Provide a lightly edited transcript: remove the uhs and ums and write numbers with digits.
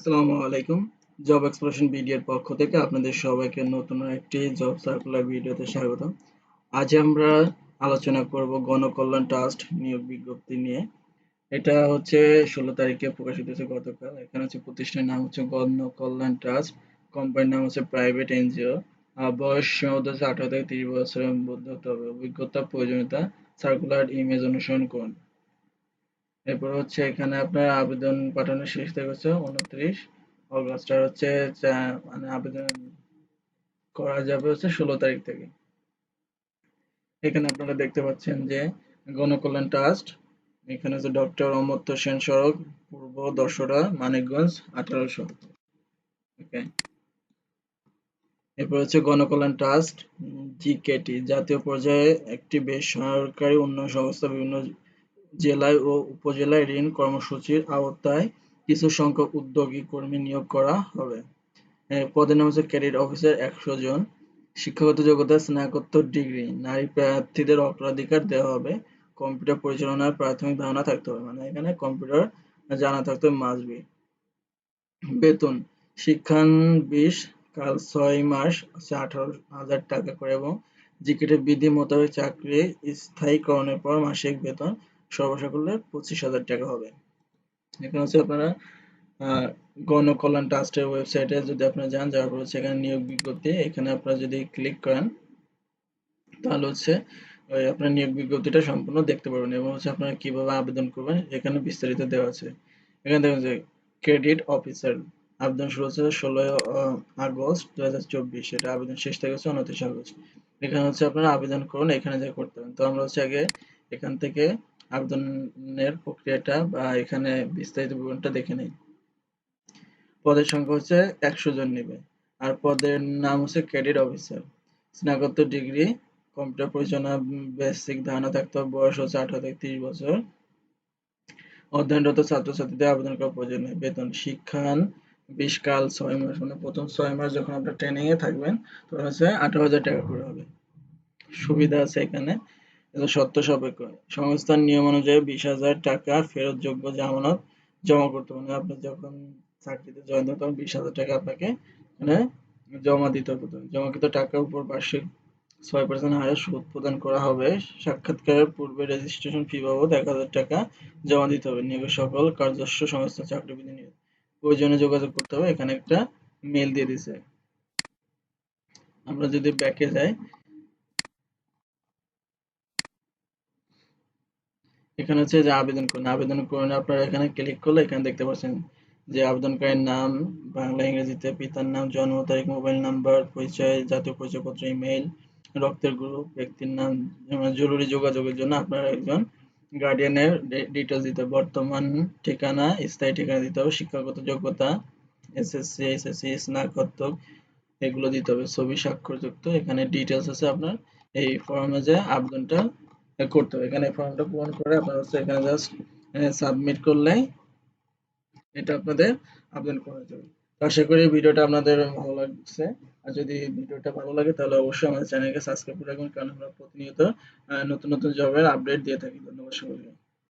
আসসালামু আলাইকুম। Job exploration বিডির পক্ষ থেকে আপনাদের সবাইকে নতুন একটি জব সার্কুলার ভিডিওতে স্বাগতম। আজ আমরা আলোচনা করব গণকল্যাণ ট্রাস্ট নিয়োগ বিজ্ঞপ্তি নিয়ে। এটা হচ্ছে ১৬ তারিখে প্রকাশিত হয়েছে গতকাল। এখানে হচ্ছে প্রতিষ্ঠানের নাম হচ্ছে গণকল্যাণ ট্রাস্ট, কোম্পানির নাম হচ্ছে প্রাইভেট এনজিও। বয়স সীমাবদ্ধ হচ্ছে ১৮ থেকে ৩০ বছরের মধ্যে হতে হবে। অভিজ্ঞতা প্রয়োজনীয়তা সার্কুলার ইমেজ অনুসরণ করুন। এরপর হচ্ছে এখানে আপনার আবেদন পাঠানোর শেষ তারিখ হচ্ছে ২৯ অগস্ট আর হচ্ছে মানে আবেদন করা যাবে হচ্ছে ১৬ তারিখ থেকে। এখানে আপনারা দেখতে পাচ্ছেন যে গণকল্যাণ ট্রাস্ট, এখানে হচ্ছে ডক্টর অমর্ত্য সেন সড়ক, পূর্ব দশরা, মানিকগঞ্জ ১৮০০। ওকে, এরপর হচ্ছে গণকল্যাণ ট্রাস্ট জিকেটি, জাতীয় পর্যায়ে একটি বেসরকারি উন্নয়ন সংস্থা। বিভিন্ন জেলায় ও উপজেলায় ঋণ কর্মসূচির আওতায় কিছু সংখ্যক উদ্যোগী কর্মী নিয়োগ করা হবে। পদের নাম হচ্ছে ক্যাডেট অফিসার, ১০০ জন। শিক্ষাগত যোগ্যতা স্নাতকোত্তর ডিগ্রি। নারী প্রার্থীদের অগ্রাধিকার দেওয়া হবে। কম্পিউটার পরিচালনার প্রাথমিক ধারণা থাকতে হবে, মানে এখানে কম্পিউটার জানা থাকতে হবে মাস্ট বি। বেতন শিক্ষানবিশ কাল ৬ মাস হচ্ছে ১৮,০০০ টাকা করে এবং জিকেটের বিধি মোতাবেক চাকরি স্থায়ীকরণের পর মাসিক বেতন সর্বসাকুল্যে ২৫,০০০ টাকা হবে। এখানে হচ্ছে আপনারা গণকল্যাণ ট্রাস্টের ওয়েবসাইটে যদি আপনারা যান, যাওয়ার পর হচ্ছে এখানে নিয়োগ বিজ্ঞপ্তি, এখানে আপনারা যদি ক্লিক করেন তাহলে হচ্ছে ওই আপনার নিয়োগ বিজ্ঞপ্তিটা সম্পূর্ণ দেখতে পারবেন এবং হচ্ছে আপনারা কিভাবে আবেদন করবেন এখানে বিস্তারিত দেওয়া আছে। এখানে দেখুন যে ক্রেডিট অফিসার, আবেদন শুরু হচ্ছে ১৬ আগস্ট ২০২৪, এটা আবেদন শেষ থেকে হচ্ছে ২৯ আগস্ট। এখানে হচ্ছে আপনারা আবেদন করুন, এখানে যা করতে হবে। তো আমরা হচ্ছে আগে এখান থেকে আবেদনের প্রক্রিয়াটা বা এখানে বিস্তারিত বিবরণটা দেখে নেই। পদের সংখ্যা হচ্ছে ১০০ জন নেবে। আর পদের নাম হচ্ছে ক্রেডিট অফিসার। স্নাতকোত্তর ডিগ্রি, কম্পিউটার পরিচালনা বেসিক ধারণা থাকতে হবে। বয়স হচ্ছে ১৮ থেকে ৩০ বছর। অধ্যয়নরত ছাত্রছাত্রীদের আবেদন করার প্রয়োজন নেই। বেতন শিক্ষানবিশ কাল ৬ মাস, মানে প্রথম ৬ মাস যখন আপনার ট্রেনিং এ থাকবেন তখন হচ্ছে ১৮,০০০ টাকা করে হবে। সুবিধা আছে এখানে, শর্ত সাপেক্ষ। সংস্থার নিয়ম অনুযায়ী ২০,০০০ টাকা ফেরতযোগ্য জামানত জমা করতে হবে। মানে আপনি যখন চাকরিতে জয়েন দেবেন তখন ২০,০০০ টাকা আপনাকে মানে জমা দিতে হবে। জমাকৃত টাকার উপর বার্ষিক ৬% হারে সুদ প্রদান করা হবে। সাক্ষাৎকারের পূর্বে রেজিস্ট্রেশন ফি বাবদ ১,০০০ টাকা জমা দিতে হবে। নিয়োগের সকল কার্যস্ব সংস্থা চাকরিবিধি নিয়ে প্রয়োজনে যোগাযোগ করতে হবে। এখানে একটা মেল দিয়ে দিছে। আমরা যদি ব্যাকে যাই, এখানে হচ্ছে যে আবেদন করুন। আবেদন করুন আপনারা এখানে ক্লিক করলে এখানে দেখতে পাচ্ছেন যে আবেদনকারীর নাম বাংলা ইংরেজিতে, পিতার নাম, জন্ম তারিখ, মোবাইল নাম্বার, পরিচয়, জাতীয় পরিচয়পত্র, ইমেইল, রক্তের গ্রুপ, ব্যক্তির নাম। জরুরি যোগাযোগের জন্য আপনারা একজন গার্ডিয়ানের ডিটেলস দিতে হবে। বর্তমান ঠিকানা, স্থায়ী ঠিকানা দিতে হবে। শিক্ষাগত যোগ্যতা এসএসসি, এইচএসসি, স্নাতক এগুলো দিতে হবে। ছবি স্বাক্ষরযুক্ত এখানে ডিটেলস আছে আপনার। এই ফর্মে যে আবেদনটা করতে হবে। এখানে ফর্মটা পূরণ করে আপনারা হচ্ছে এখানে জাস্ট সাবমিট করলেই এটা আপনাদের আবেদন করা যাবে। তো আশা করি ভিডিওটা আপনাদের ভালো লাগছে। আর যদি ভিডিওটা ভালো লাগে তাহলে অবশ্যই আমাদের চ্যানেলকে সাবস্ক্রাইব করে রাখবেন, কারণ আমরা প্রতিনিয়ত নতুন নতুন জবের আপডেট দিয়ে থাকি। ধন্যবাদ সবাইকে।